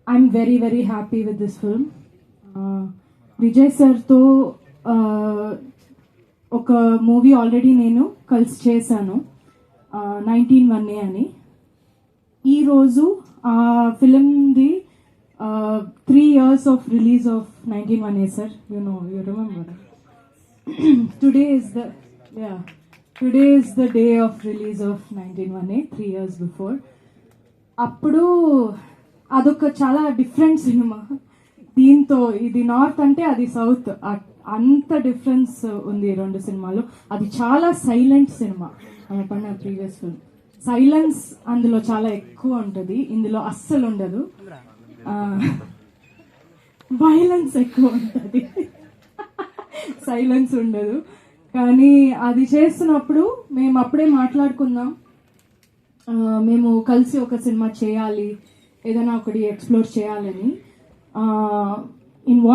I'm very very happy with this film. Vijay సార్తో ఒక movie already నేను కలిసి చేశాను 19-1 అని. ఈరోజు ఆ ఫిలింది 3 years of release of 19-1 sir. You remember today is the day of release of 19-1 3 years before. అప్పుడు అదొక చాలా డిఫరెంట్ సినిమా. దీంతో ఇది నార్త్ అంటే అది సౌత్, అంత డిఫరెన్స్ ఉంది ఈ రెండు సినిమాలు. అది చాలా సైలెంట్ సినిమా. పడిన ప్రీవియస్ ఫిల్మ్ సైలెన్స్ అందులో చాలా ఎక్కువ ఉంటుంది, ఇందులో అస్సలు ఉండదు. వైలెన్స్ ఎక్కువ ఉంటుంది, సైలెన్స్ ఉండదు. కానీ అది చేస్తున్నప్పుడు మేము అప్పుడే మాట్లాడుకుందాం, మేము కలిసి ఒక సినిమా చేయాలి, ఏదైనా ఒకటి ఎక్స్ప్లోర్ చేయాలని. ఇన్